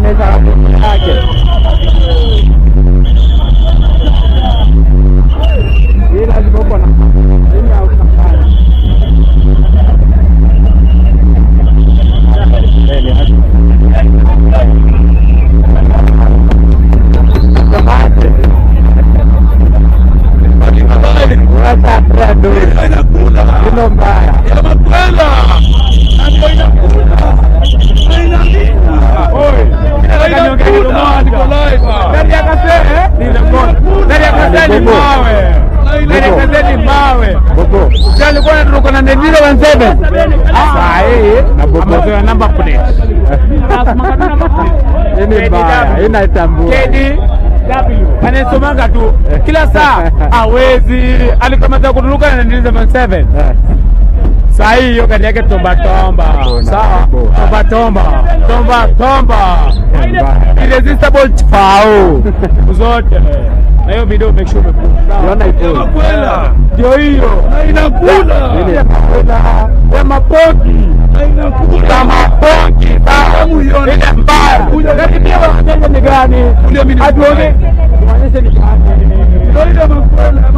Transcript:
anatengeneza yake. Hii lazima uko na nini au kafanya. Ino mbaya ya makwela hapo inakula ni mawe alikuwa tuko na ndilo 17 na bobo ya namba plate ni mbaya inaitambua anasomanga tu kila saa hawezi alikamata kuturuka na ndilo 17 saa hiyo gari yake tomba sawa tomba irresistible pao zote na hiyo video make sure unaona ipo ndio hiyo inakula ya mapongi inakula mapongi sababu hiyo ni mbaya lakini ni gani atuone tuonyeshe ni gani ndio ile makwela